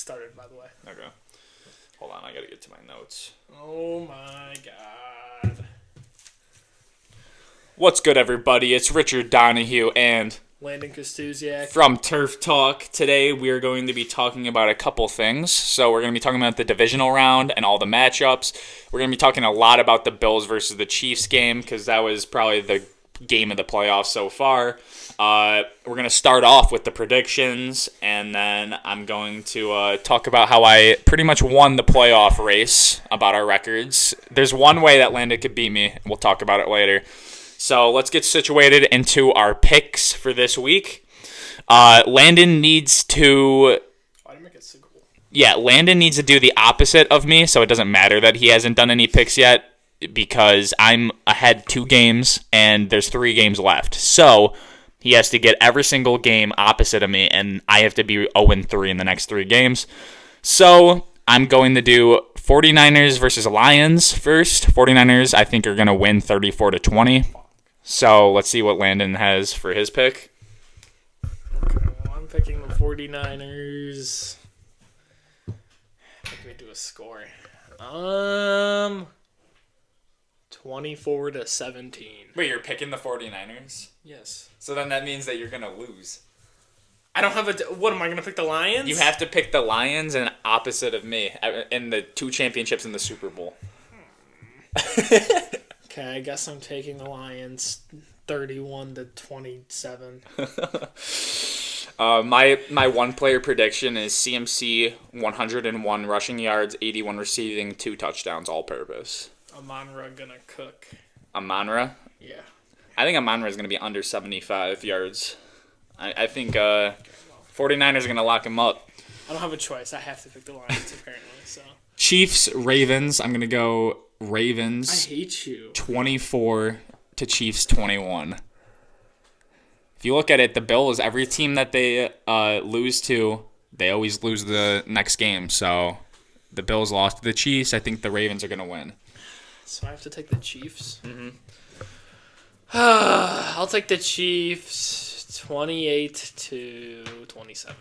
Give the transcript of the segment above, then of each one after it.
started, by the way. Okay. Hold on, I gotta get to my notes. Oh my god. What's good, everybody? It's Richard Donahue and Landon Kostusiak. from Turf Talk. Today we are going to be talking about a couple things. So we're going to be talking about the divisional round and all the matchups. We're going to be talking a lot about the Bills versus the Chiefs game because that was probably the game of the playoffs so far. We're going to start off with the predictions, and then I'm going to talk about how I pretty much won the playoff race, about our records. There's one way that Landon could beat me. We'll talk about it later. So let's get situated into our picks for this week. Landon needs to... Why did I make it so cool? Yeah, Landon needs to do the opposite of me, so it doesn't matter that he hasn't done any picks yet, because I'm ahead 2 games, and there's 3 games left. So he has to get every single game opposite of me, and I have to be 0-3 in the next 3 games. So I'm going to do 49ers versus Lions first. 49ers, I think, are going to win 34-20. So let's see what Landon has for his pick. Okay, well, I'm picking the 49ers. How can we do a score? 24-17. Wait, you're picking the 49ers? Yes. So then that means that you're going to lose. I don't have a... What, am I going to pick the Lions? You have to pick the Lions and opposite of me in the 2 championships in the Super Bowl. Okay, I guess I'm taking the Lions 31-27. My one-player prediction is CMC 101 rushing yards, 81 receiving, 2 touchdowns, all-purpose. Amon-Ra gonna cook. Amon-Ra? Yeah. I think Amon-Ra is going to be under 75 yards. I think 49ers are going to lock him up. I don't have a choice. I have to pick the Lions, apparently, so... Chiefs, Ravens. I'm going to go Ravens. I hate you. 24 to Chiefs 21. If you look at it, the Bills, every team that they lose to, they always lose the next game. So the Bills lost to the Chiefs. I think the Ravens are going to win. So I have to take the Chiefs? Mm-hmm. I'll take the Chiefs 28-27.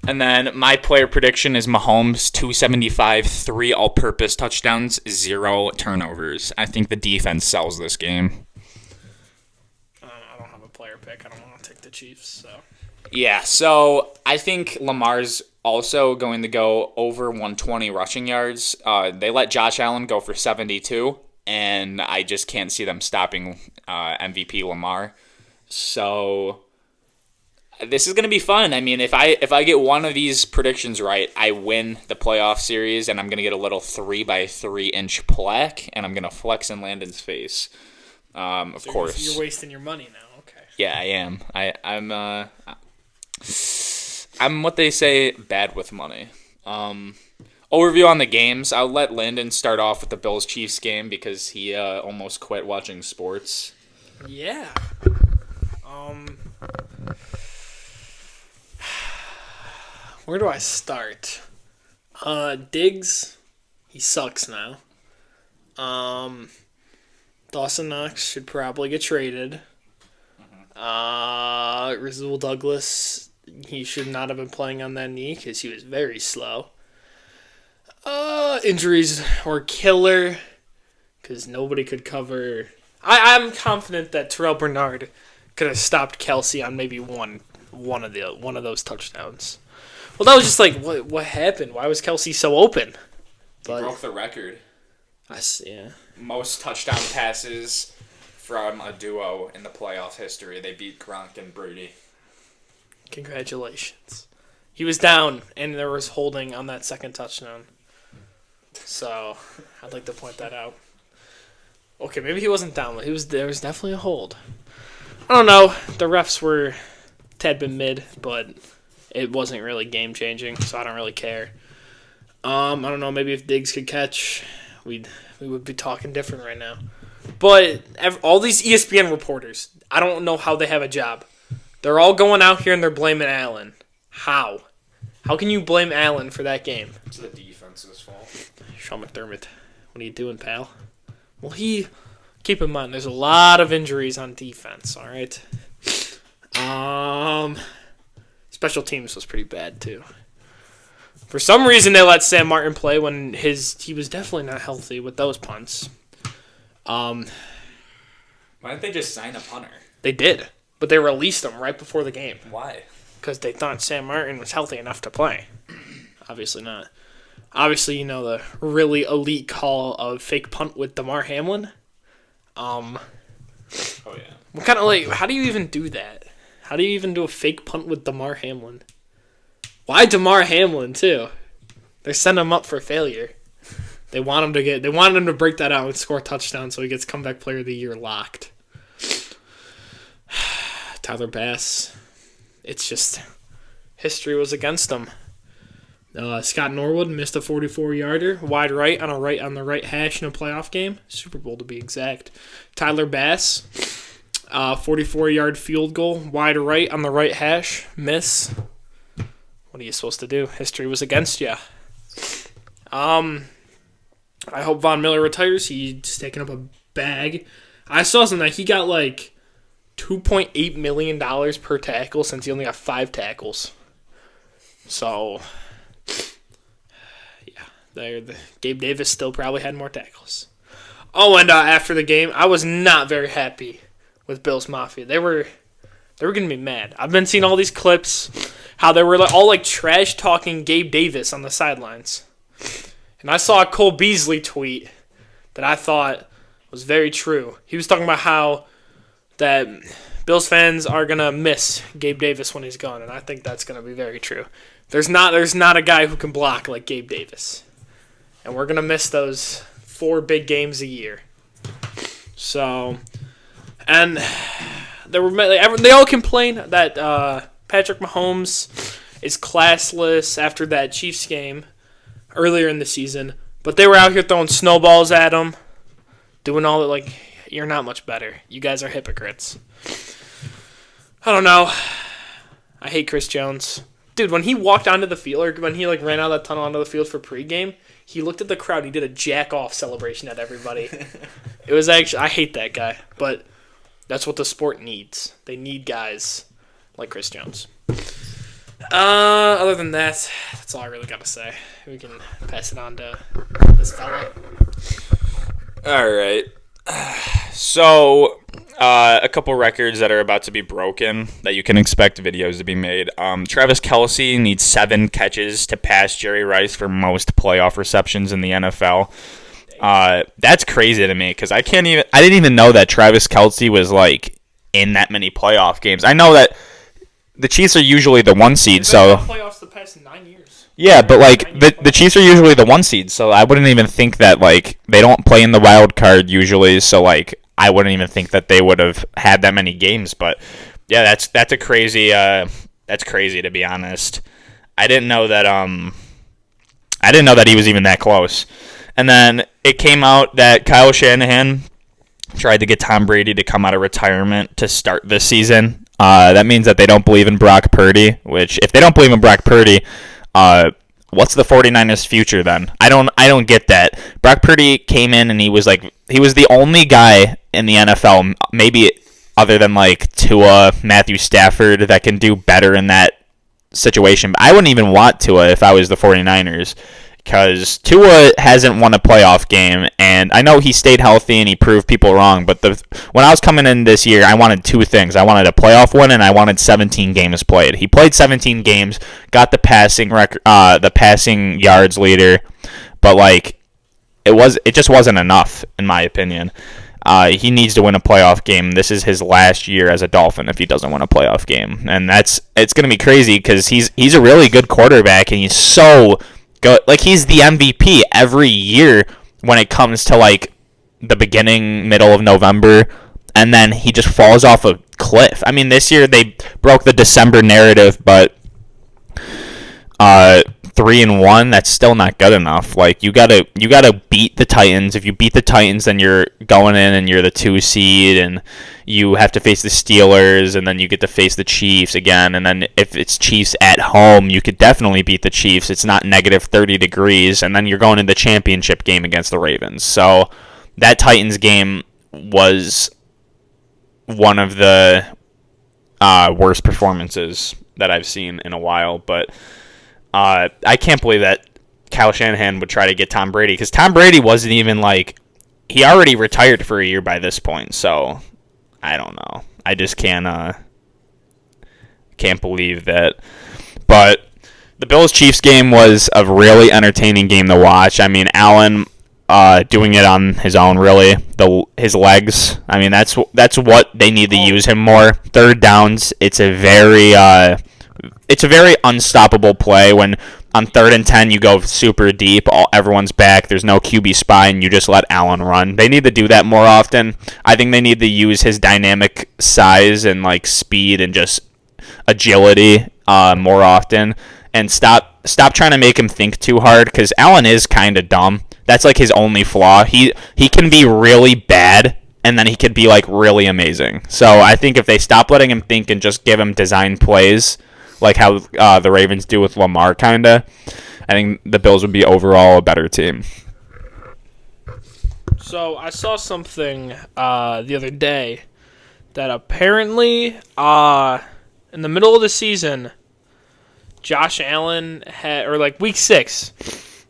And then my player prediction is Mahomes 275, 3 all-purpose touchdowns, 0 turnovers. I think the defense sells this game. I don't have a player pick. I don't want to take the Chiefs. So Yeah, so I think Lamar's also going to go over 120 rushing yards. They let Josh Allen go for 72, and I just can't see them stopping MVP Lamar. So this is going to be fun. I mean, if I get one of these predictions right, I win the playoff series, and I'm going to get a little 3x3 inch plaque, and I'm going to flex in Landon's face. Of course. You're wasting your money now. Okay. Yeah, I am. I'm what they say, bad with money. Overview on the games. I'll let Landon start off with the Bills-Chiefs game because he almost quit watching sports. Yeah. Where do I start? Diggs, he sucks now. Dawson Knox should probably get traded. Rasul Douglas, he should not have been playing on that knee because he was very slow. Injuries were killer because nobody could cover. I'm confident that Terrell Bernard could have stopped Kelsey on maybe one of those touchdowns. Well, that was just like, what happened? Why was Kelsey so open? He broke the record. Yeah. Most touchdown passes from a duo in the playoff history. They beat Gronk and Brady. Congratulations. He was down, and there was holding on that second touchdown. So, I'd like to point that out. Okay, maybe he wasn't down, but there was definitely a hold. I don't know. The refs were a tad bit mid, but it wasn't really game-changing, so I don't really care. I don't know. Maybe if Diggs could catch, we would be talking different right now. But all these ESPN reporters, I don't know how they have a job. They're all going out here and they're blaming Allen. How? How can you blame Allen for that game? It's the defense's fault. Sean McDermott, what are you doing, pal? Well, keep in mind, there's a lot of injuries on defense, all right? Special teams was pretty bad, too. For some reason, they let Sam Martin play when he was definitely not healthy with those punts. Why didn't they just sign a punter? They did, but they released him right before the game. Why? Because they thought Sam Martin was healthy enough to play. Obviously not. Obviously, you know the really elite call of fake punt with Damar Hamlin. Oh yeah. What kind of how do you even do that? How do you even do a fake punt with Damar Hamlin? Why Damar Hamlin too? They're sending him up for failure. They want him to break that out and score a touchdown so he gets comeback player of the year locked. Tyler Bass. It's just history was against him. Scott Norwood missed a 44-yarder wide right on the right hash in a playoff game, Super Bowl to be exact. Tyler Bass, 44-yard field goal wide right on the right hash, miss. What are you supposed to do? History was against you. I hope Von Miller retires. He's taking up a bag. I saw something that he got like $2.8 million per tackle since he only got 5 tackles. So, yeah, Gabe Davis still probably had more tackles. Oh, and after the game, I was not very happy with Bills Mafia. They were gonna be mad. I've been seeing all these clips, how they were all trash talking Gabe Davis on the sidelines, and I saw a Cole Beasley tweet that I thought was very true. He was talking about how that Bills fans are gonna miss Gabe Davis when he's gone, and I think that's gonna be very true. There's not a guy who can block like Gabe Davis, and we're gonna miss those 4 big games a year. So, and they all complain that Patrick Mahomes is classless after that Chiefs game earlier in the season, but they were out here throwing snowballs at him, doing all that. You're not much better. You guys are hypocrites. I don't know. I hate Chris Jones. Dude, when he walked onto the field, or when he ran out of that tunnel onto the field for pregame, he looked at the crowd. He did a jack-off celebration at everybody. It was actually, I hate that guy, but that's what the sport needs. They need guys like Chris Jones. Other than that, that's all I really got to say. We can pass it on to this fella. All right. So, a couple records that are about to be broken that you can expect videos to be made. Travis Kelce needs 7 catches to pass Jerry Rice for most playoff receptions in the NFL. That's crazy to me because I didn't even know that Travis Kelce was in that many playoff games. I know that the Chiefs are usually the 1 seed, so playoffs the past 9 years. Yeah, but the Chiefs are usually the 1 seed, so I wouldn't even think that they don't play in the wild card usually, so I wouldn't even think that they would have had that many games. But yeah, that's a crazy that's crazy to be honest. I didn't know that he was even that close. And then it came out that Kyle Shanahan tried to get Tom Brady to come out of retirement to start this season. That means that they don't believe in Brock Purdy, which if they don't believe in Brock Purdy, what's the 49ers future then? I don't get that. Brock Purdy came in and he was the only guy in the NFL, maybe other than Tua, Matthew Stafford, that can do better in that situation. But I wouldn't even want Tua if I was the 49ers, because Tua hasn't won a playoff game, and I know he stayed healthy and he proved people wrong, but when I was coming in this year, I wanted 2 things. I wanted a playoff win, and I wanted 17 games played. He played 17 games, got the passing record, the passing yards leader, but it just wasn't enough, in my opinion. He needs to win a playoff game. This is his last year as a Dolphin if he doesn't win a playoff game, and it's going to be crazy because he's a really good quarterback, and he's so good. He's the MVP every year when it comes to the beginning, middle of November, and then he just falls off a cliff. I mean, this year they broke the December narrative, but 3-1, that's still not good enough. You gotta beat the Titans. If you beat the Titans, then you're going in and you're the 2 seed, and you have to face the Steelers, and then you get to face the Chiefs again. And then if it's Chiefs at home, you could definitely beat the Chiefs. It's not negative 30 degrees, and then you're going into the championship game against the Ravens. So that Titans game was one of the worst performances that I've seen in a while, but I can't believe that Kyle Shanahan would try to get Tom Brady, because Tom Brady wasn't even like, he already retired for a year by this point. So I don't know. I just can't believe that. But the Bills-Chiefs game was a really entertaining game to watch. I mean, Allen doing it on his own, really. His legs. I mean, that's what they need to use him more. Third downs. It's a very unstoppable play when on 3rd and 10 you go super deep. Everyone's back. There's no QB spy, and you just let Allen run. They need to do that more often. I think they need to use his dynamic size and like speed and just agility more often, and stop trying to make him think too hard, because Allen is kind of dumb. That's like his only flaw. He can be really bad, and then he could be like really amazing. So I think if they stop letting him think and just give him design plays, like how the Ravens do with Lamar, kinda, I think the Bills would be overall a better team. So I saw something the other day that apparently in the middle of the season, Josh Allen had, or like week 6,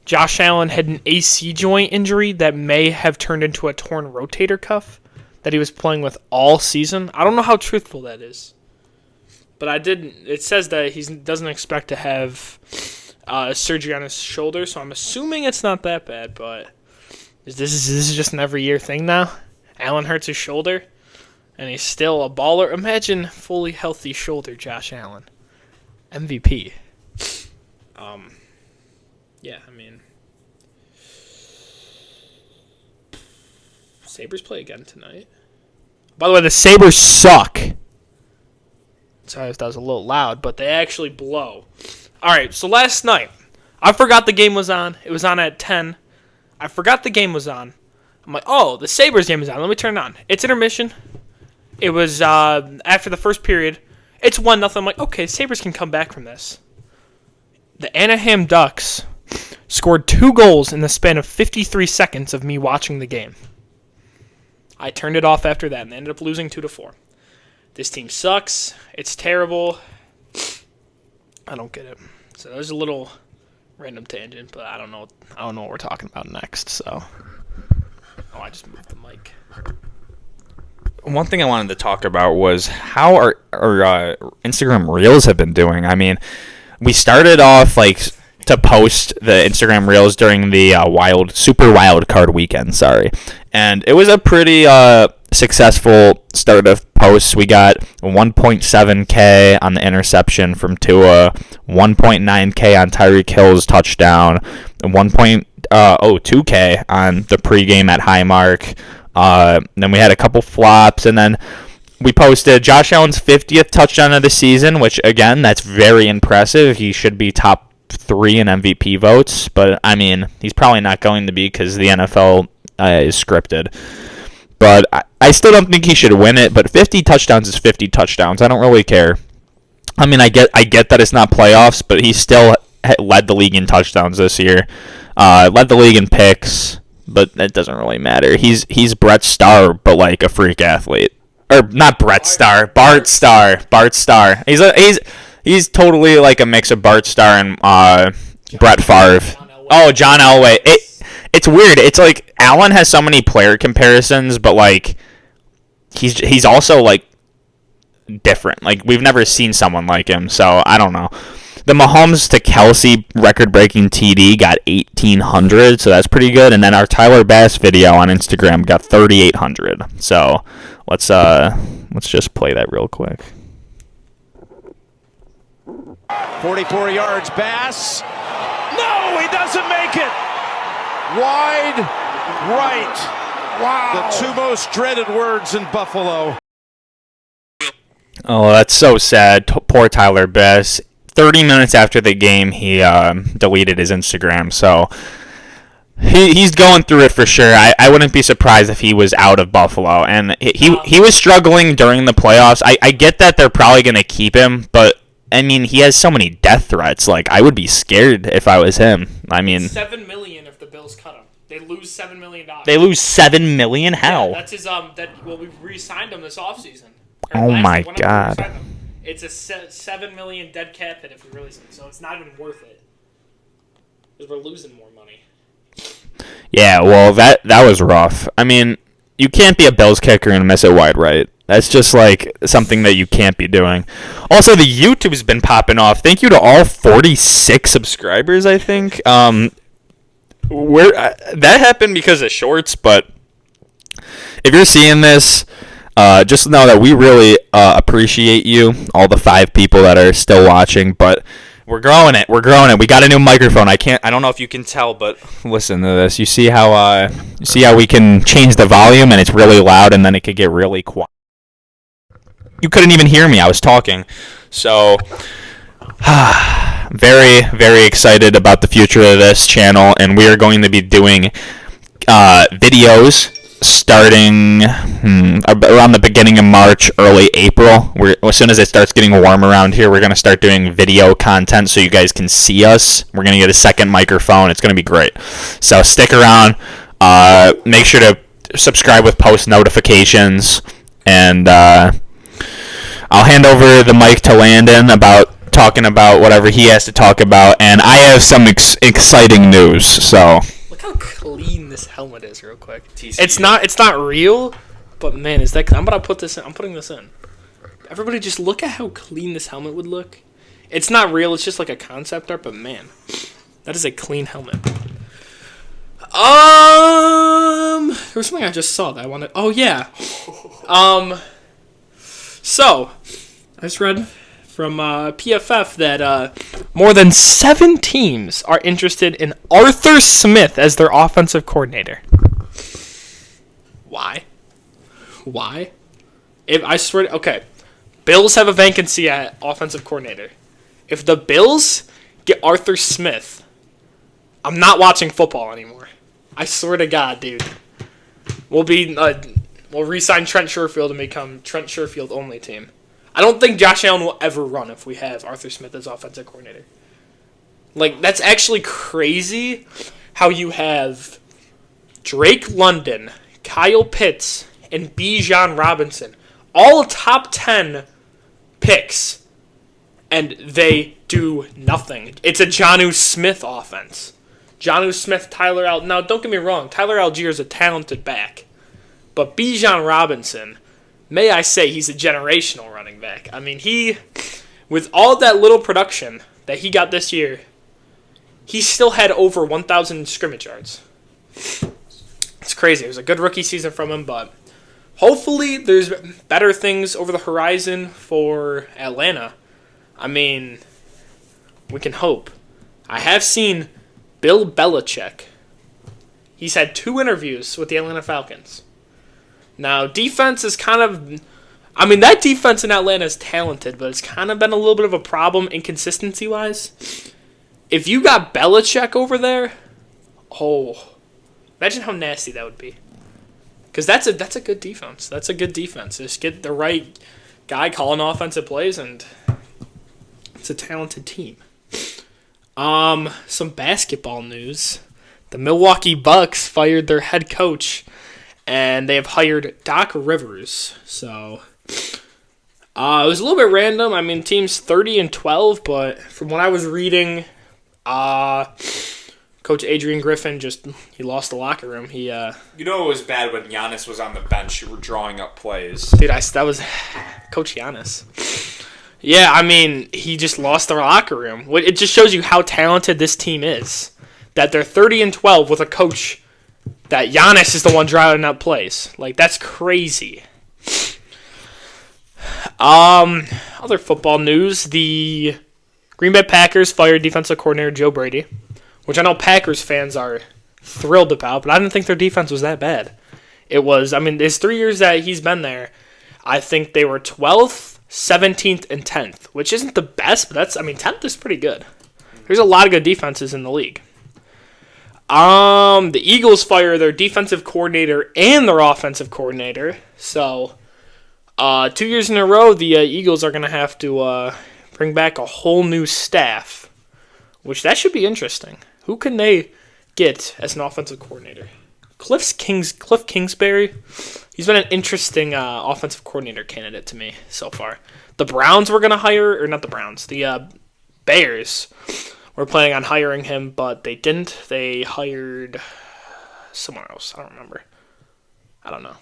Josh Allen had an AC joint injury that may have turned into a torn rotator cuff that he was playing with all season. I don't know how truthful that is, but it says that he doesn't expect to have surgery on his shoulder, so I'm assuming it's not that bad. But this is just an every year thing now. Allen hurts his shoulder, and he's still a baller. Imagine fully healthy shoulder Josh Allen. MVP. Yeah, I mean, Sabres play again tonight. By the way, the Sabres suck. Sorry if that was a little loud, but they actually blow. All right, so last night, I forgot the game was on. It was on at 10. I forgot the game was on. I'm like, oh, the Sabres game is on. Let me turn it on. It's intermission. It was after the first period. It's 1-0. I'm like, okay, Sabres can come back from this. The Anaheim Ducks scored 2 goals in the span of 53 seconds of me watching the game. I turned it off after that and ended up losing 2-4. This team sucks. It's terrible. I don't get it. So there's a little random tangent, but I don't know what we're talking about next. So, I just moved the mic. One thing I wanted to talk about was how our Instagram Reels have been doing. I mean, we started off like to post the Instagram Reels during the Super Wild Card weekend, and it was a pretty successful start of posts. We got 1.7K on the interception from Tua, 1.9K on Tyreek Hill's touchdown, 1.02K on the pregame at Highmark. Then we had a couple flops, and then we posted Josh Allen's 50th touchdown of the season, which, again, that's very impressive. He should be top 3 in MVP votes, but, I mean, he's probably not going to be because the NFL is scripted. But I still don't think he should win it, but 50 touchdowns is 50 touchdowns. I don't really care. I mean, I get that it's not playoffs, but he still led the league in touchdowns this year. Led the league in picks, but that doesn't really matter. He's Brett Starr, but like a freak athlete. Or not Brett Starr, Bart Starr. Bart Starr. He's totally like a mix of Bart Starr and Brett Favre. John Elway. It's weird. It's like Allen has so many player comparisons, but like he's also like different. Like we've never seen someone like him, so I don't know. The Mahomes to Kelsey record-breaking TD got 1,800, so that's pretty good. And then our Tyler Bass video on Instagram got 3,800. So let's just play that real quick. 44 yards, Bass. No, he doesn't make it. Wide right. Wow. The 2 most dreaded words in Buffalo. Oh, that's so sad. Poor Tyler Bass. 30 minutes after the game, he deleted his Instagram, so he's going through it for sure. I wouldn't be surprised if he was out of Buffalo, and he was struggling during the playoffs. I get that they're probably going to keep him, but, I mean, he has so many death threats. Like, I would be scared if I was him. I mean, $7 million if the Bills cut him. They lose $7 million. They lose $7 million? How? Yeah, that's his we re-signed him this offseason. Oh, my God. It's a $7 million dead cap hit if we release him, so it's not even worth it. Because we're losing more money. Yeah, well, that was rough. I mean, you can't be a Bills kicker and miss it wide right. That's just like something that you can't be doing. Also, the YouTube's been popping off. Thank you to all 46 subscribers, I think. That happened because of shorts, but if you're seeing this, just know that we really appreciate you, all the 5 people that are still watching, but we're growing it. We got a new microphone. I don't know if you can tell, but listen to this. You see how we can change the volume and it's really loud and then it could get really quiet. You couldn't even hear me. I was talking. So very, very excited about the future of this channel, and we are going to be doing videos starting around the beginning of March, early April. As soon as it starts getting warm around here, we're going to start doing video content so you guys can see us. We're going to get a second microphone. It's going to be great. So stick around. Make sure to subscribe with post notifications. And I'll hand over the mic to Landon talking about whatever he has to talk about. And I have some exciting news. So Look how clean this helmet is, real quick. It's not real, but man, I'm gonna put this in. I'm putting this in. Everybody, just look at how clean this helmet would look. It's not real. It's just like a concept art, but man, that is a clean helmet. There was something I just saw that I wanted. Oh yeah. So I just read from PFF that more than 7 teams are interested in Arthur Smith as their offensive coordinator. Why? If I swear to, okay, Bills have a vacancy at offensive coordinator. If the Bills get Arthur Smith, I'm not watching football anymore. I swear to God, dude. We'll re-sign Trent Sherfield and become Trent Sherfield only team. I don't think Josh Allen will ever run if we have Arthur Smith as offensive coordinator. Like, that's actually crazy how you have Drake London, Kyle Pitts, and Bijan Robinson, all top 10 picks, and they do nothing. It's a Jonnu Smith offense. Jonnu Smith, Tyler Algier. Now, don't get me wrong, Tyler Algier is a talented back, but Bijan Robinson, may I say, he's a generational running back. I mean, with all that little production that he got this year, he still had over 1,000 scrimmage yards. It's crazy. It was a good rookie season from him, but hopefully there's better things over the horizon for Atlanta. I mean, we can hope. I have seen Bill Belichick. He's had 2 interviews with the Atlanta Falcons. Now, defense is kind of... I mean, that defense in Atlanta is talented, but it's kind of been a little bit of a problem inconsistency-wise. If you got Belichick over there, imagine how nasty that would be. Because that's a good defense. That's a good defense. Just get the right guy calling offensive plays, and it's a talented team. Some basketball news. The Milwaukee Bucks fired their head coach, and they have hired Doc Rivers. So, it was a little bit random. I mean, teams 30-12, but from what I was reading, Coach Adrian Griffin he lost the locker room. He You know it was bad when Giannis was on the bench. You were drawing up plays. Dude, that was Coach Giannis. Yeah, I mean, he just lost their locker room. It just shows you how talented this team is. That they're 30-12 with a coach that Giannis is the one drawing up plays. Like, that's crazy. Other football news, the Green Bay Packers fired defensive coordinator Joe Brady, which I know Packers fans are thrilled about, but I didn't think their defense was that bad. His 3 years that he's been there, I think they were 12th, 17th, and 10th, which isn't the best, but 10th is pretty good. There's a lot of good defenses in the league. The Eagles fire their defensive coordinator and their offensive coordinator. So, 2 years in a row, the Eagles are going to have to bring back a whole new staff, which that should be interesting. Who can they get as an offensive coordinator? Cliff Kingsbury. He's been an interesting offensive coordinator candidate to me so far. The Browns were going to hire, or not the Browns, the Bears were planning on hiring him, but they didn't. They hired somewhere else. I don't remember. I don't know.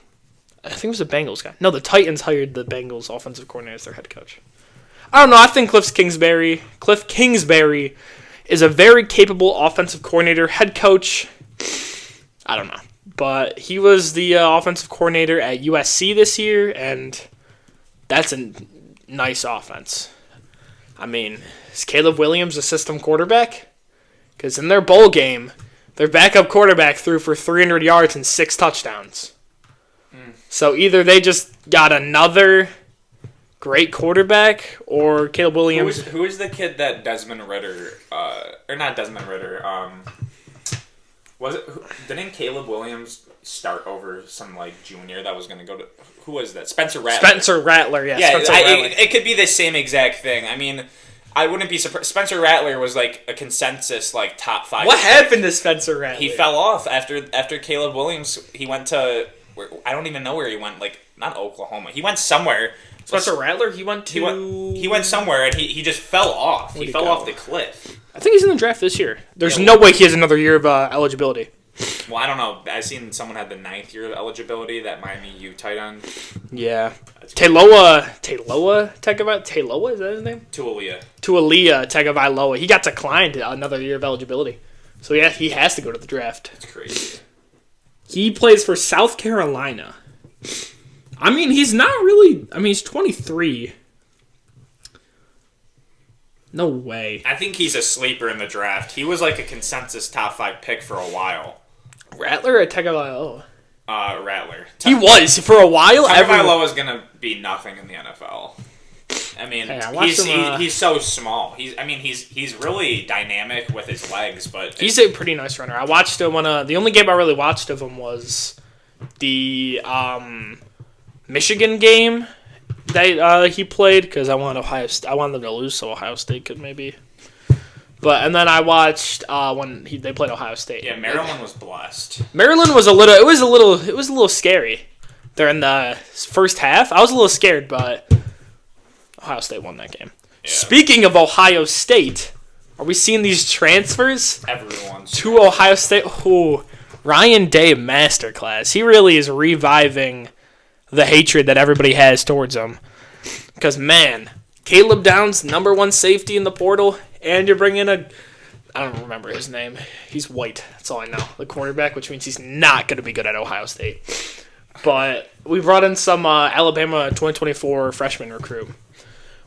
I think it was the Bengals guy. No, the Titans hired the Bengals offensive coordinator as their head coach. I don't know. I think Cliff Kingsbury is a very capable offensive coordinator, head coach. I don't know. But he was the offensive coordinator at USC this year, and that's a nice offense. I mean, is Caleb Williams a system quarterback? Because in their bowl game, their backup quarterback threw for 300 yards and 6 touchdowns. So either they just got another great quarterback, or Caleb Williams. Who is the kid that Desmond Ritter, or not Desmond Ritter, didn't Caleb Williams start over some, like, junior that was going to go to, who was that? Spencer Rattler. Spencer Rattler, yeah. Yeah, Spencer Rattler. It could be the same exact thing. I mean, I wouldn't be surprised. Spencer Rattler was, like, a consensus, like, top 5. What happened to Spencer Rattler? He fell off after Caleb Williams. He went to, I don't even know where he went, like, not Oklahoma. He went somewhere. Spencer Rattler, he went somewhere, and he just fell off. He fell off the cliff. I think he's in the draft this year. There's no way he has another year of eligibility. Well, I don't know. I seen someone had the 9th year of eligibility, that Miami U tight end. Yeah. Taloa Tagovailoa, is that his name? Tualia Tagovailoa. He got declined another year of eligibility. So yeah, he has to go to the draft. That's crazy. He plays for South Carolina. I mean, he's not really... I mean, he's 23. No way. I think he's a sleeper in the draft. He was like a consensus top 5 pick for a while. Rattler or Tagovailoa? Rattler. He was for a while. Tagovailoa is gonna be nothing in the NFL. I mean, hey, he's so small. He's really dynamic with his legs, but he's a pretty nice runner. I watched him the only game I really watched of him was the Michigan game that he played, because I wanted them to lose so Ohio State could maybe. And then I watched when they played Ohio State. Yeah, Maryland was blessed. Maryland was a little scary during the first half. I was a little scared, but Ohio State won that game. Yeah. Speaking of Ohio State, are we seeing these transfers? Everyone's to Ohio State. Ooh, Ryan Day masterclass. He really is reviving the hatred that everybody has towards him. Because, man, Caleb Downs, number 1 safety in the portal, and you're bringing I don't remember his name. He's white. That's all I know. The cornerback, which means he's not going to be good at Ohio State. But we brought in some Alabama 2024 freshman recruit,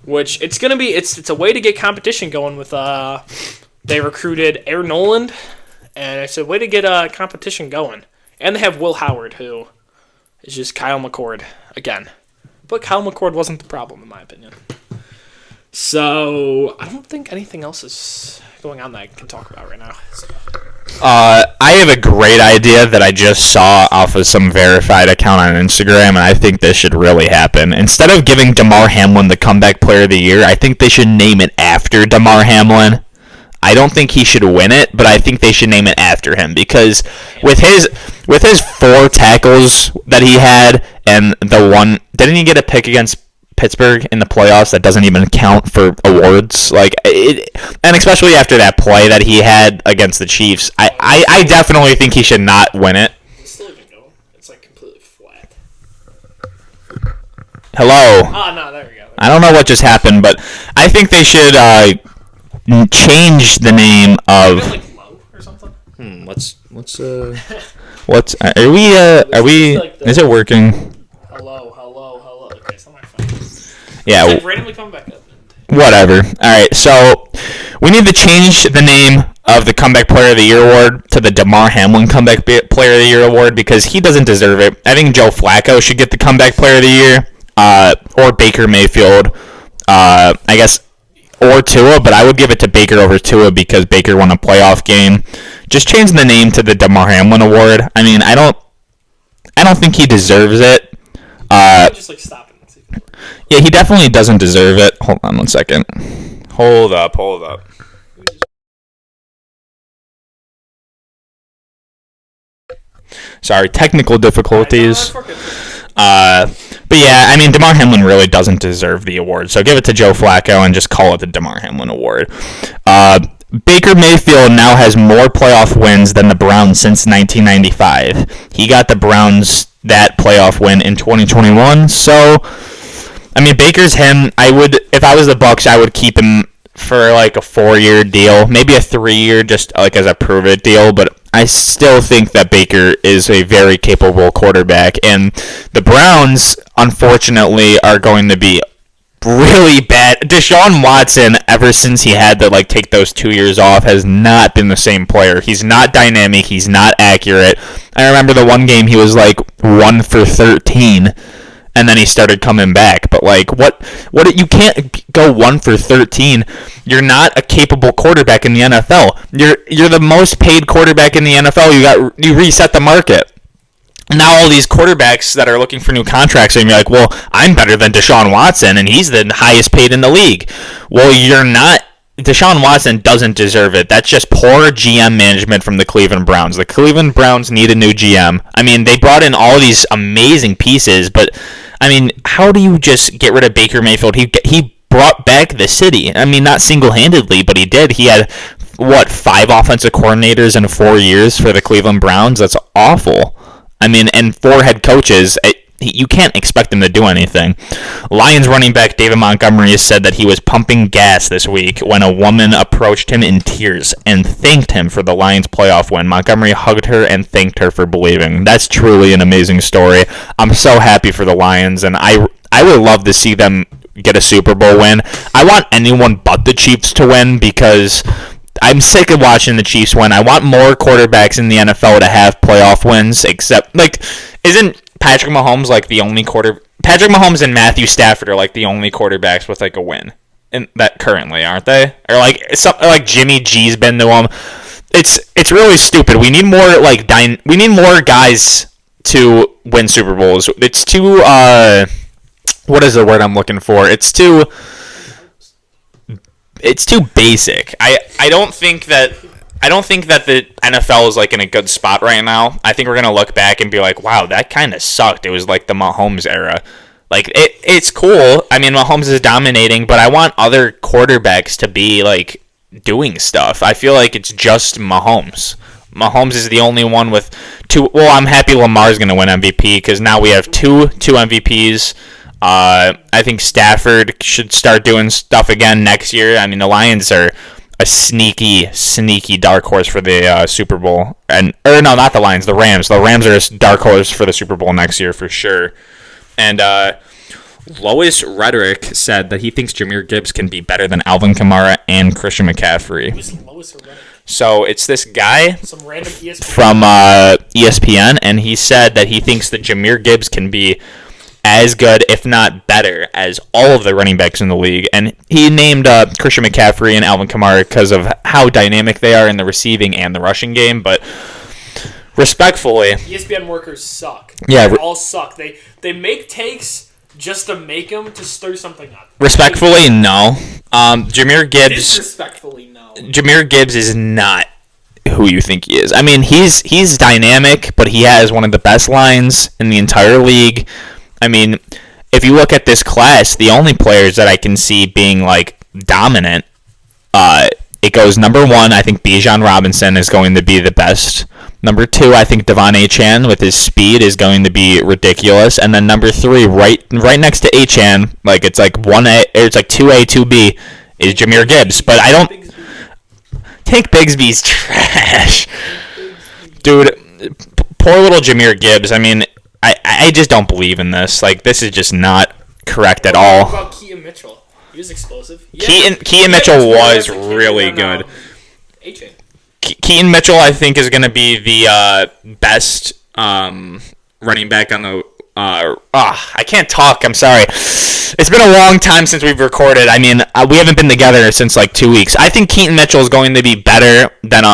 which it's going to be, it's a way to get competition going with, they recruited Aaron Noland, and it's a way to get competition going. And they have Will Howard, who is just Kyle McCord again. But Kyle McCord wasn't the problem, in my opinion. So, I don't think anything else is going on that I can talk about right now. I have a great idea that I just saw off of some verified account on Instagram, and I think this should really happen. Instead of giving Damar Hamlin the Comeback Player of the Year, I think they should name it after Damar Hamlin. I don't think he should win it, but I think they should name it after him, because with his 4 tackles that he had, and the one, didn't he get a pick against Pittsburgh in the playoffs that doesn't even count for awards? And especially after that play that he had against the Chiefs, I definitely think he should not win it. It's still even going. It's like completely flat. Hello. Oh, no, there we go. I don't know what just happened, but I think they should change the name of. Is it like low or something? What's are we? Is it working? Hello. Okay, it's on my phone. Yeah. It's like randomly coming back up. Whatever. All right, so we need to change the name of the Comeback Player of the Year award to the Damar Hamlin Comeback Player of the Year award, because he doesn't deserve it. I think Joe Flacco should get the Comeback Player of the Year, or Baker Mayfield, I guess, or Tua, but I would give it to Baker over Tua because Baker won a playoff game. Just change the name to the Damar Hamlin award. I mean, I don't think he deserves it. Just stop it. Yeah, he definitely doesn't deserve it. Hold on 1 second. Hold up. technical difficulties. But yeah, I mean, Damar Hamlin really doesn't deserve the award, so give it to Joe Flacco and just call it the Damar Hamlin Award. Baker Mayfield now has more playoff wins than the Browns since 1995. He got the Browns that playoff win in 2021, so, I mean, Baker's him. If I was the Bucs, I would keep him for like a 4-year deal, maybe a 3-year, just like as a prove-it deal, but I still think that Baker is a very capable quarterback, and the Browns, unfortunately, are going to be really bad. Deshaun Watson, ever since he had to like take those 2 years off, has not been the same player. He's not dynamic. He's not accurate. I remember the one game he was like 1 for 13, and then he started coming back. But like, what? You can't go 1 for 13. You're not a capable quarterback in the NFL. You're the most paid quarterback in the NFL. You reset the market. Now all these quarterbacks that are looking for new contracts are going to be like, well, I'm better than Deshaun Watson, and he's the highest paid in the league. Well, you're not. Deshaun Watson doesn't deserve it. That's just poor GM management from the Cleveland Browns. The Cleveland Browns need a new GM. I mean, they brought in all these amazing pieces, but, I mean, how do you just get rid of Baker Mayfield? He brought back the city. I mean, not single-handedly, but he did. He had, 5 offensive coordinators in 4 years for the Cleveland Browns? That's awful. I mean, and 4 head coaches, you can't expect him to do anything. Lions running back David Montgomery has said that he was pumping gas this week when a woman approached him in tears and thanked him for the Lions' playoff win. Montgomery hugged her and thanked her for believing. That's truly an amazing story. I'm so happy for the Lions, and I would love to see them get a Super Bowl win. I want anyone but the Chiefs to win because I'm sick of watching the Chiefs win. I want more quarterbacks in the NFL to have playoff wins, except, like, isn't Patrick Mahomes like the only Patrick Mahomes and Matthew Stafford are like the only quarterbacks with like a win in that currently, aren't they? Or like Jimmy G's been to them. It's really stupid. We need more we need more guys to win Super Bowls. It's too what is the word I'm looking for? It's too basic. I don't think that the NFL is like in a good spot right now. I think we're gonna look back and be like, wow, that kind of sucked. It was like the Mahomes era. Like it's cool. I mean, Mahomes is dominating, but I want other quarterbacks to be like doing stuff. I feel like it's just Mahomes. Mahomes is the only one with 2. Well, I'm happy Lamar's gonna win MVP because now we have two MVPs. I think Stafford should start doing stuff again next year. I mean, the Lions are a sneaky dark horse for the Super Bowl. No, not the Lions, the Rams. The Rams are a dark horse for the Super Bowl next year for sure. And Lois Rhetoric said that he thinks Jahmyr Gibbs can be better than Alvin Kamara and Christian McCaffrey. Who's Lois Rhetoric? So it's this guy Some random ESPN from ESPN, and he said that he thinks that Jahmyr Gibbs can be as good, if not better, as all of the running backs in the league. And he named Christian McCaffrey and Alvin Kamara because of how dynamic they are in the receiving and the rushing game. But respectfully, ESPN workers suck. Yeah, They all suck. They make takes just to make them to stir something up. respectfully, no. Jahmyr Gibbs. Disrespectfully, no. Jahmyr Gibbs is not who you think he is. I mean, he's dynamic, but he has one of the best lines in the entire league. I mean, if you look at this class, the only players that I can see being like dominant, it goes number 1. I think Bijan Robinson is going to be the best. Number 2, I think Devon Achane with his speed is going to be ridiculous. And then number 3, right next to Achane, like it's like 1A, or it's like 2A, 2B, is Jahmyr Gibbs. But I don't think Bigsby's trash, dude. Poor little Jahmyr Gibbs. I mean, I just don't believe in this. Like, this is just not correct at all. What about Keaton Mitchell? He was explosive. Keaton Mitchell was really good. Keaton Mitchell, I think, is going to be the best running back on the... I can't talk. I'm sorry. It's been a long time since we've recorded. I mean, we haven't been together since like 2 weeks. I think Keaton Mitchell is going to be better than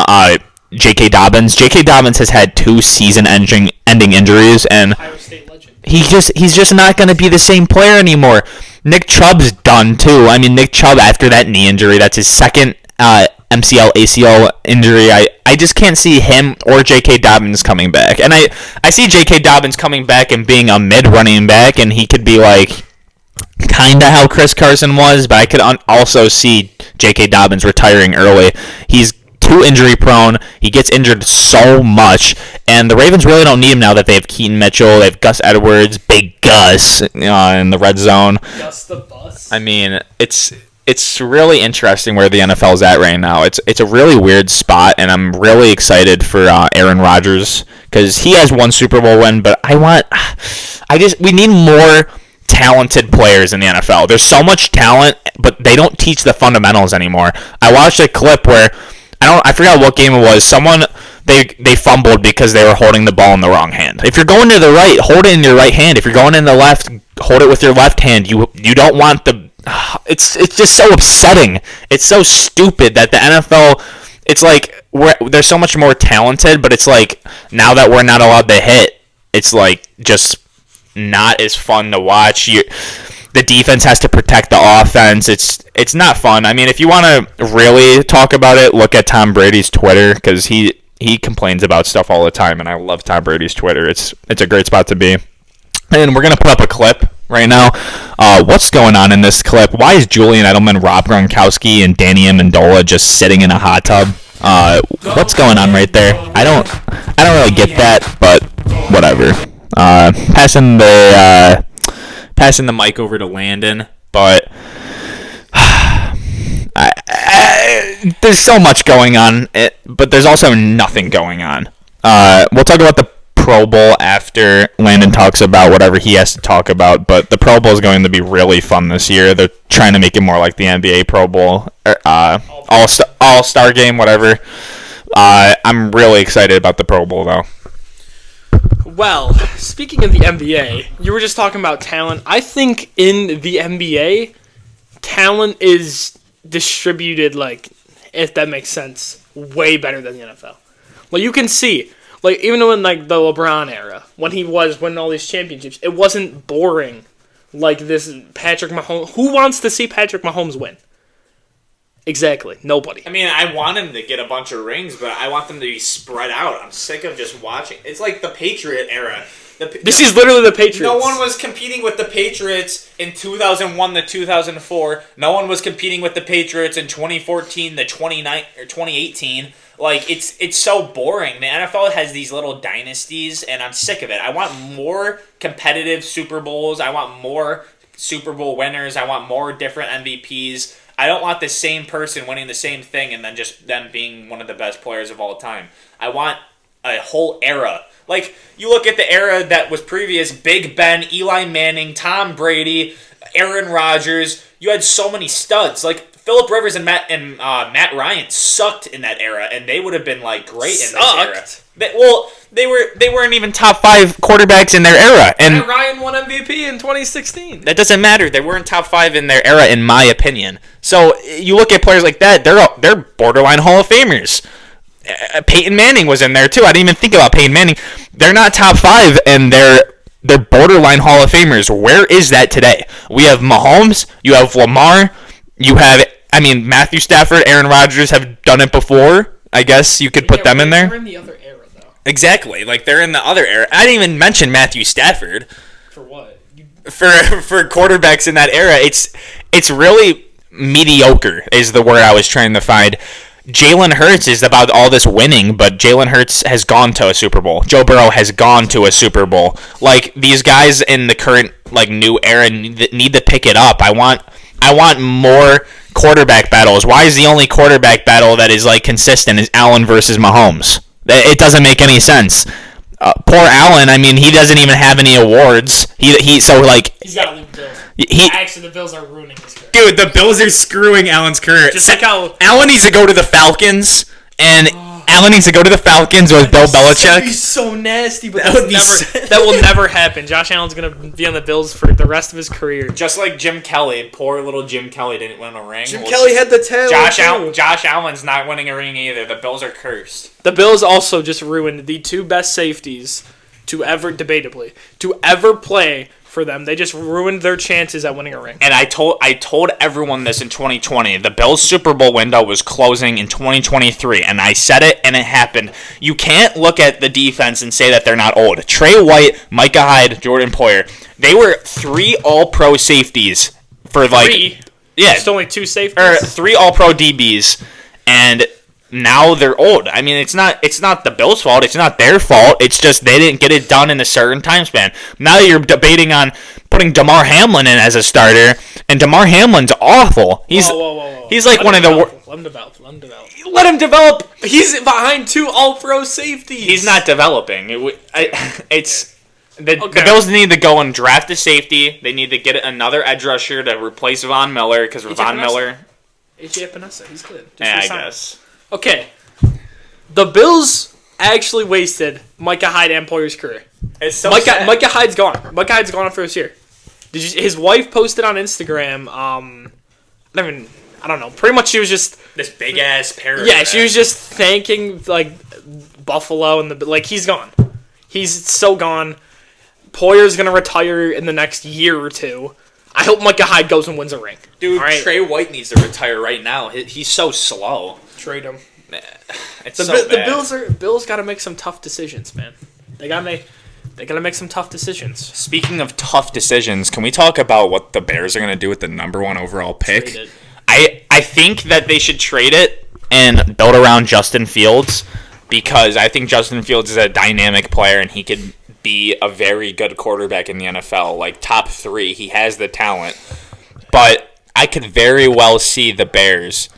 J.K. Dobbins. J.K. Dobbins has had 2 season-ending injuries, and Ohio State legend. he's just not going to be the same player anymore. Nick Chubb's done too. I mean, Nick Chubb, after that knee injury, that's his second MCL, ACL injury. I just can't see him or J.K. Dobbins coming back. And I see J.K. Dobbins coming back and being a mid-running back, and he could be like kind of how Chris Carson was, but I could also see J.K. Dobbins retiring early. He's too injury prone. He gets injured so much, and the Ravens really don't need him now that they have Keaton Mitchell, they have Gus Edwards, Big Gus in the red zone. Gus the Bus. I mean, it's really interesting where the NFL is at right now. It's a really weird spot, and I'm really excited for Aaron Rodgers because he has one Super Bowl win, but we need more talented players in the NFL. There's so much talent, but they don't teach the fundamentals anymore. I watched a clip where I forgot what game it was. Someone they fumbled because they were holding the ball in the wrong hand. If you're going to the right, hold it in your right hand. If you're going in the left, hold it with your left hand. You don't want the. It's just so upsetting. It's so stupid that the NFL. It's like they're so much more talented, but it's like now that we're not allowed to hit, it's like just not as fun to watch. The defense has to protect the offense. It's not fun. I mean, if you want to really talk about it, look at Tom Brady's Twitter because he complains about stuff all the time, and I love Tom Brady's Twitter. It's a great spot to be. And we're gonna put up a clip right now. What's going on in this clip? Why is Julian Edelman, Rob Gronkowski, and Danny Amendola just sitting in a hot tub? What's going on right there? I don't really get that, but whatever. Passing the mic over to Landon, but there's so much going on, but there's also nothing going on. We'll talk about the Pro Bowl after Landon talks about whatever he has to talk about, but the Pro Bowl is going to be really fun this year. They're trying to make it more like the NBA Pro Bowl, All-Star game, whatever. I'm really excited about the Pro Bowl, though. Well, speaking of the NBA, you were just talking about talent. I think in the NBA, talent is distributed, like, if that makes sense, way better than the NFL. Like, you can see, like, even in, like, the LeBron era, when he was winning all these championships, it wasn't boring like this Patrick Mahomes. Who wants to see Patrick Mahomes win? Exactly. Nobody. I mean, I want him to get a bunch of rings, but I want them to be spread out. I'm sick of just watching. It's like the Patriot era. This is literally the Patriots. No one was competing with the Patriots in 2001 to 2004. No one was competing with the Patriots in 2014 to 2018. Like, it's so boring. The NFL has these little dynasties, and I'm sick of it. I want more competitive Super Bowls. I want more Super Bowl winners. I want more different MVPs. I don't want the same person winning the same thing and then just them being one of the best players of all time. I want a whole era. Like, you look at the era that was previous, Big Ben, Eli Manning, Tom Brady, Aaron Rodgers. You had so many studs. Like, Phillip Rivers and Matt Ryan sucked in that era, and they would have been, like, great in this era. They weren't even top 5 quarterbacks in their era. And Matt Ryan won MVP in 2016. That doesn't matter. They weren't top 5 in their era, in my opinion. So you look at players like that; they're borderline Hall of Famers. Peyton Manning was in there too. I didn't even think about Peyton Manning. They're not top 5, and they're borderline Hall of Famers. Where is that today? We have Mahomes. You have Lamar. You have, Matthew Stafford, Aaron Rodgers have done it before. I guess you could put them in there. They're in the other era, though. Exactly. Like, they're in the other era. I didn't even mention Matthew Stafford. For what? For quarterbacks in that era, it's really mediocre is the word I was trying to find. Jalen Hurts is about all this winning, but Jalen Hurts has gone to a Super Bowl. Joe Burrow has gone to a Super Bowl. Like, these guys in the current, like, new era need to pick it up. I want more quarterback battles. Why is the only quarterback battle that is, like, consistent is Allen versus Mahomes? It doesn't make any sense. Poor Allen, he doesn't even have any awards. He's got to leave the Bills. Actually, the Bills are ruining his career. Dude, the Bills are screwing Allen's career. Just like how Allen needs to go to the Falcons, and Allen needs to go to the Falcons with Bill Belichick. That would be so nasty, but that will never happen. Josh Allen's going to be on the Bills for the rest of his career. Just like Jim Kelly. Poor little Jim Kelly didn't win a ring. Kelly had the tail. Josh Allen's not winning a ring either. The Bills are cursed. The Bills also just ruined the 2 best safeties to ever, debatably, to ever play for them. They just ruined their chances at winning a ring. And I told everyone this in 2020. The Bills Super Bowl window was closing in 2023, and I said it, and it happened. You can't look at the defense and say that they're not old. Trey White, Micah Hyde, Jordan Poyer, they were 3 All-Pro safeties for like 3? yeah, Just only 2 safeties? or 3 All-Pro DBs, and now they're old. I mean, it's not the Bills' fault. It's not their fault. It's just they didn't get it done in a certain time span. Now you're debating on putting Damar Hamlin in as a starter, and Damar Hamlin's awful. Whoa. He's like one of the Let him develop. Let him develop. He's behind 2 All-Pro safeties. He's not developing. The Okay. Bills need to go and draft a safety. They need to get another edge rusher to replace Von Miller because Von Miller. AJ Epinesa, he's good. Just Yeah, I resign him. guess. Okay. The Bills actually wasted Micah Hyde and Poyer's career. It's so Micah Hyde's gone. Micah Hyde's gone for his year. His wife posted on Instagram, I don't know. Pretty much she was just this big ass paragraph. yeah, she was just thanking like Buffalo and he's gone. He's so gone. Poyer's gonna retire in the next year or 2. I hope Micah Hyde goes and wins a ring. Dude, All right. Trey White needs to retire right now. He's so slow. Trade him. It's The so bad. Bills got to make some tough decisions, man. They gotta make some tough decisions. Speaking of tough decisions, can we talk about what the Bears are going to do with the number 1 overall pick? Trade it. I think that they should trade it and build around Justin Fields because I think Justin Fields is a dynamic player and he could be a very good quarterback in the NFL, like top 3. He has the talent. But I could very well see the Bears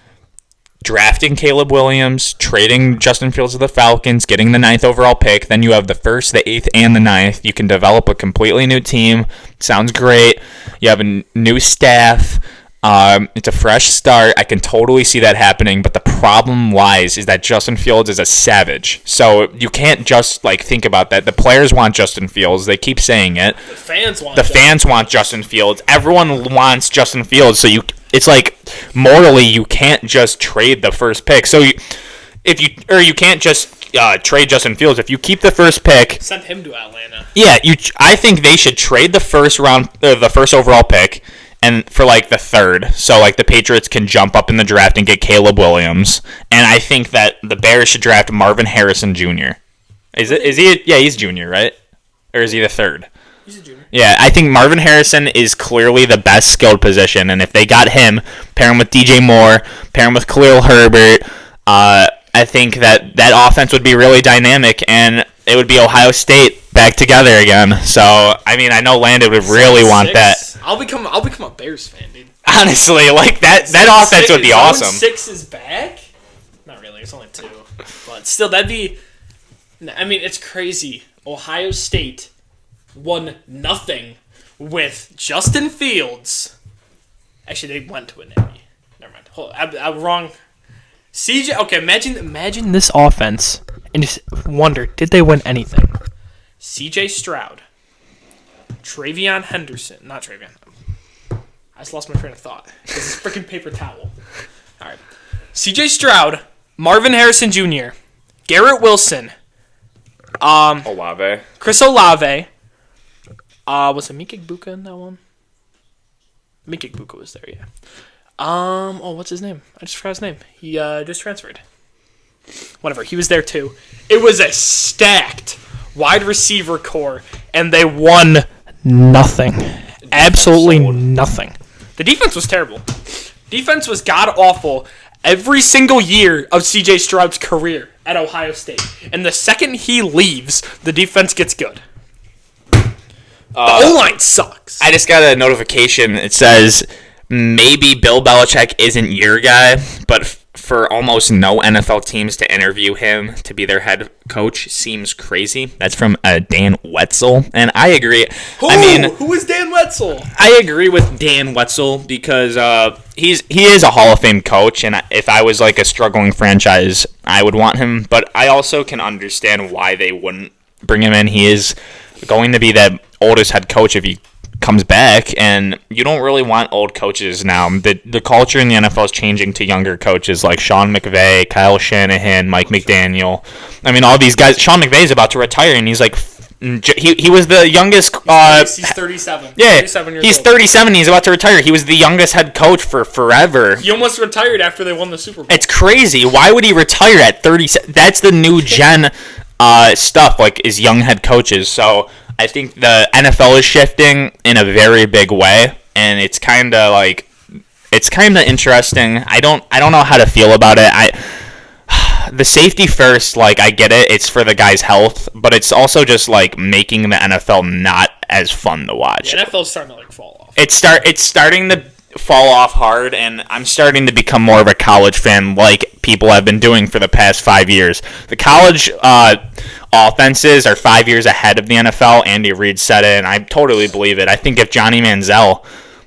drafting Caleb Williams, trading Justin Fields to the Falcons, getting the 9th overall pick. Then you have the 1st, the 8th, and the 9th. You can develop a completely new team. Sounds great. You have a new staff. It's a fresh start. I can totally see that happening, but the problem lies is that Justin Fields is a savage. So you can't just think about that. The players want Justin Fields. They keep saying it. The fans want. Fans want Justin Fields. Everyone wants Justin Fields. So it's like morally you can't just trade the first pick. So you can't just trade Justin Fields. If you keep the first pick, Send him to Atlanta. yeah, I think they should trade the first overall pick. And for the 3rd, so the Patriots can jump up in the draft and get Caleb Williams, and I think that the Bears should draft Marvin Harrison Jr. Is he? Yeah, he's junior, right? Or is he the 3rd? He's a junior. Yeah, I think Marvin Harrison is clearly the best skilled position, and if they got him, pair him with DJ Moore, pair him with Khalil Herbert, I think that offense would be really dynamic, and it would be Ohio State back together again. So, I mean, I know Landon would really want that. I'll become a Bears fan, dude. Honestly, that offense would be awesome. 6 is back? Not really. It's only 2, but still, that'd be. I mean, it's crazy. Ohio State won nothing with Justin Fields. Actually, they went to an Emmy. Never mind. Hold on, I'm wrong. CJ. Okay, imagine this offense, and just wonder, did they win anything? CJ Stroud, Travion Henderson, not Travion. I just lost my train of thought. It's a freaking paper towel. All right. CJ Stroud, Marvin Harrison Jr., Garrett Wilson, Olave. Chris Olave. Was it Mika Igbukah in that one? Mika Igbukah was there, yeah. What's his name? I just forgot his name. He just transferred. Whatever, he was there too. It was a stacked wide receiver core, and they won nothing. Absolutely nothing. The defense was terrible. Defense was god-awful every single year of C.J. Stroud's career at Ohio State. And the second he leaves, the defense gets good. The O-line sucks. I just got a notification. It says maybe Bill Belichick isn't your guy, but for almost no NFL teams to interview him to be their head coach seems crazy. That's from Dan Wetzel, and I agree. Who is Dan Wetzel? I agree with Dan Wetzel because he is a Hall of Fame coach, and if I was a struggling franchise, I would want him. But I also can understand why they wouldn't bring him in. He is going to be the oldest head coach if he comes back, and you don't really want old coaches now. The culture in the NFL is changing to younger coaches like Sean McVay, Kyle Shanahan, Mike McDaniel. I mean, all these guys. Sean McVay is about to retire, and he's He was the youngest. He's 37. Yeah, 37 years he's old. 37. He's about to retire. He was the youngest head coach for forever. He almost retired after they won the Super Bowl. It's crazy. Why would he retire at 37? That's the new gen stuff, like, is young head coaches. So I think the NFL is shifting in a very big way, and it's kind of interesting. I don't know how to feel about it. The safety first, like, I get it. It's for the guy's health, but it's also just like making the NFL not as fun to watch. The NFL's starting to fall off. It's starting to fall off hard, and I'm starting to become more of a college fan, like people have been doing for the past 5 years. The college offenses are 5 years ahead of the NFL. Andy Reid said it, and I totally believe it. I think if Johnny Manziel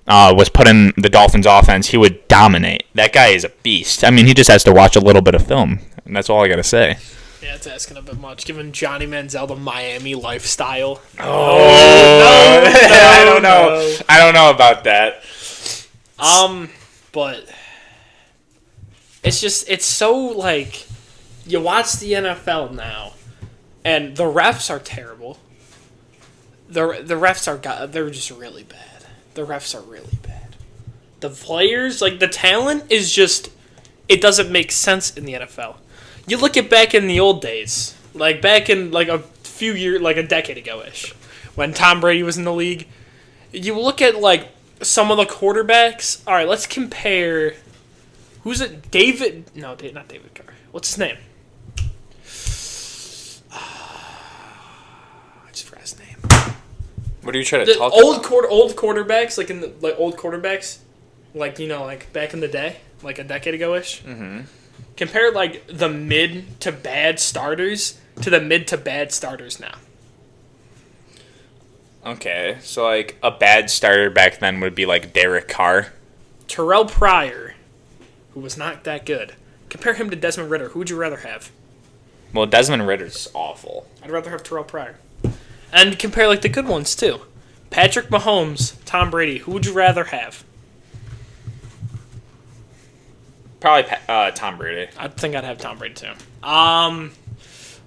was put in the Dolphins' offense, he would dominate. That guy is a beast. I mean, he just has to watch a little bit of film, and that's all I got to say. Yeah, it's asking a bit much. Giving Johnny Manziel the Miami lifestyle. Oh, no, I don't know. No. I don't know about that. But it's so, like, you watch the NFL now, and the refs are terrible. The refs they're just really bad. The refs are really bad. The players, like, the talent is just, it doesn't make sense in the NFL. You look at back in the old days, like back in like a few years, like a decade ago-ish, when Tom Brady was in the league, you look at like some of the quarterbacks. All right, let's compare. Who's it? David? No, not David Carr. What's his name? I just forgot his name. What are you trying to The talk old about? old quarterbacks, like in the old quarterbacks, like, you know, like back in the day, like a decade ago-ish. Mm-hmm. Compare like the mid to bad starters to the mid to bad starters now. Okay, so like a bad starter back then would be like Derek Carr. Terrell Pryor, who was not that good. Compare him to Desmond Ridder. Who would you rather have? Well, Desmond Ritter's awful. I'd rather have Terrell Pryor. And compare like the good ones too. Patrick Mahomes, Tom Brady. Who would you rather have? Probably Tom Brady. I think I'd have Tom Brady too.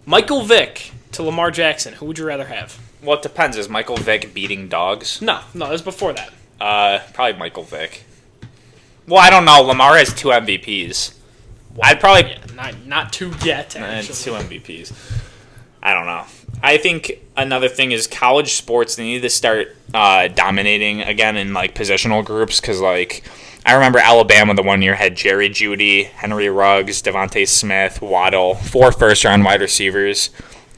Michael Vick to Lamar Jackson. Who would you rather have? Well, it depends. Is Michael Vick beating dogs? No, it was before that. Probably Michael Vick. Well, I don't know. Lamar has 2 MVPs. I'd probably... Yeah, not two yet, actually. 2 MVPs. I don't know. I think another thing is college sports, they need to start dominating again in, like, positional groups, because, like, I remember Alabama the one year had Jerry Jeudy, Henry Ruggs, Devontae Smith, Waddle, 4 first-round wide receivers.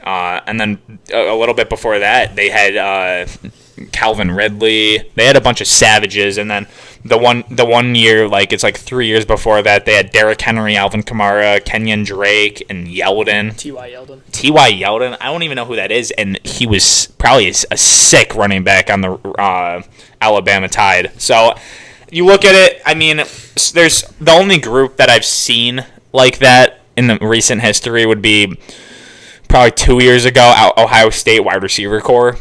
And then a little bit before that, they had Calvin Ridley. They had a bunch of savages, and then the one year, like it's like 3 years before that, they had Derrick Henry, Alvin Kamara, Kenyon Drake, and Yeldon. T.Y. Yeldon. T.Y. Yeldon. I don't even know who that is, and he was probably a sick running back on the Alabama Tide. So you look at it. I mean, there's the only group that I've seen like that in the recent history would be probably 2 years ago, Ohio State wide receiver core.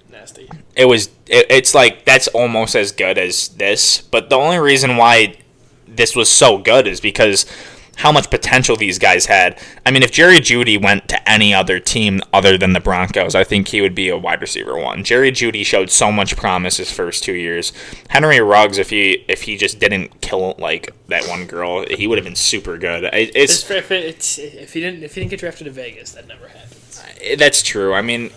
Nasty. It's like that's almost as good as this, but the only reason why this was so good is because how much potential these guys had. I mean, if Jerry Jeudy went to any other team other than the Broncos, I think he would be a wide receiver 1. Jerry Jeudy showed so much promise his first 2 years. Henry Ruggs, if he just didn't kill like that one girl, he would have been super good. If he didn't get drafted to Vegas, that never happens. That's true. I mean,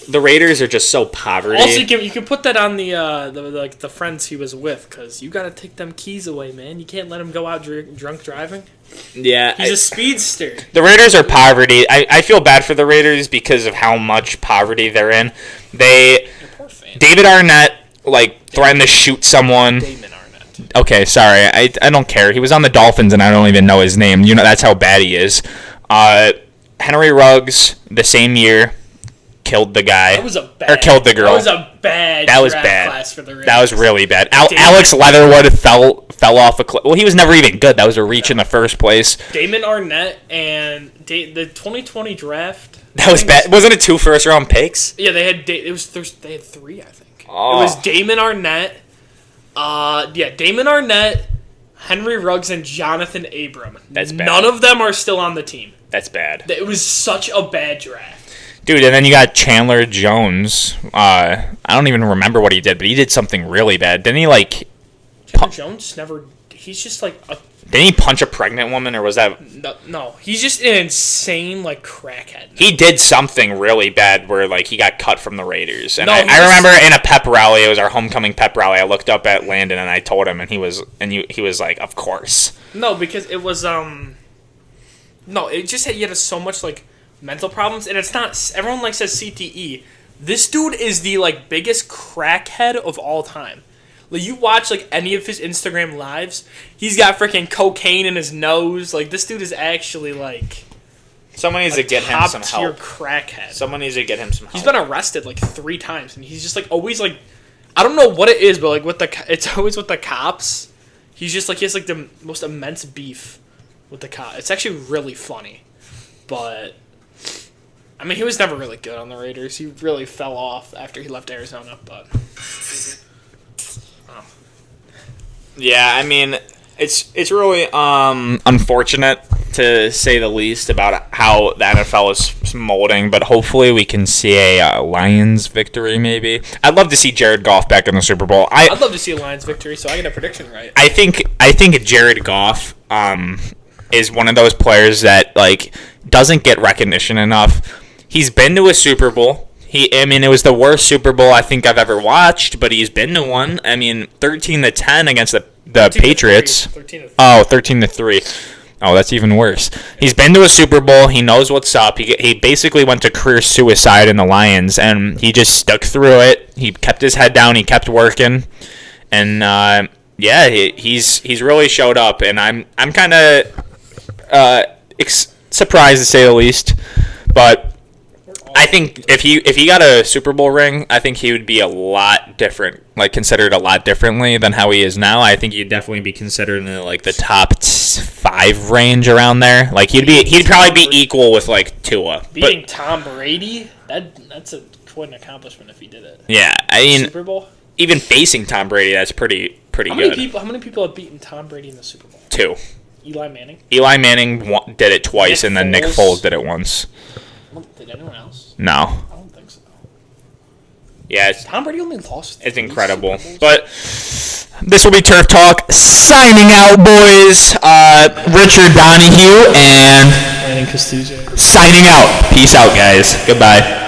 the Raiders are just so poverty. Also, you can put that on the friends he was with, because you got to take them keys away, man. You can't let him go out drunk driving. Yeah, He's a speedster. The Raiders are poverty. I feel bad for the Raiders because of how much poverty they're in. David Arnett threatened to shoot someone. Damon Arnett. Okay, sorry. I don't care. He was on the Dolphins and I don't even know his name. You know, that's how bad he is. Henry Ruggs, the same year, killed the guy. Killed the girl. That was a bad class for the Raiders. That was really bad. Alex Leatherwood fell off a cliff. Well, he was never even good. That was a reach in the first place. Damon Arnett and the 2020 draft. That was bad. Wasn't it 2 first-round picks? Yeah, they had 3, I think. Oh. It was Damon Arnett. Damon Arnett, Henry Ruggs, and Jonathan Abram. That's bad. None of them are still on the team. That's bad. It was such a bad draft. Dude, and then you got Chandler Jones. I don't even remember what he did, but he did something really bad. Didn't he, like... Chandler Jones never... He's just like a... Didn't he punch a pregnant woman, or was that... No. He's just an insane, like, crackhead. He did something really bad where, like, he got cut from the Raiders. And No, I he remember in a pep rally, it was our homecoming pep rally, I looked up at Landon and I told him, and he was like, of course. No, because it was, No, it just had, he had so much, like, mental problems, and it's not... Everyone, like, says CTE. This dude is the, like, biggest crackhead of all time. Like, you watch, like, any of his Instagram lives, he's got freaking cocaine in his nose. Like, this dude is actually, like... Someone needs to get him some top-tier help. crackhead. Someone needs to get him some help. He's been arrested, like, 3 times, and he's just, like, always, like... I don't know what it is, but, like, it's always with the cops. He's just, like, he has, like, the most immense beef with the cops. It's actually really funny. But... I mean, he was never really good on the Raiders. He really fell off after he left Arizona, but... Yeah, I mean, it's really unfortunate, to say the least, about how the NFL is molding, but hopefully we can see a Lions victory, maybe. I'd love to see Jared Goff back in the Super Bowl. I'd love to see a Lions victory, so I get a prediction right. I think Jared Goff is one of those players that, like, doesn't get recognition enough. He's been to a Super Bowl. It was the worst Super Bowl I think I've ever watched, but he's been to one. I mean, 13-10 against the Patriots. 13-3. 13-3. Oh, that's even worse. He's been to a Super Bowl. He knows what's up. He basically went to career suicide in the Lions, and he just stuck through it. He kept his head down. He kept working, and he's really showed up. And I'm kind of surprised, to say the least, but. I think if he got a Super Bowl ring, I think he would be a lot different, like considered a lot differently than how he is now. I think he'd definitely be considered in like the top 5 range around there. Like he'd probably be equal with like Tua. Beating Tom Brady, that's quite an accomplishment if he did it. Yeah, I mean Super Bowl. Even facing Tom Brady, that's pretty good. How many people have beaten Tom Brady in the Super Bowl? 2. Eli Manning. Eli Manning did it twice, Nick and then Nick Foles. Foles did it once. Did anyone else? No. I don't think so. Yeah, Tom Brady only lost. It's incredible. But this will be Turf Talk. Signing out, boys. Richard Donahue and Brandon Costello. signing out. Peace out, guys. Goodbye.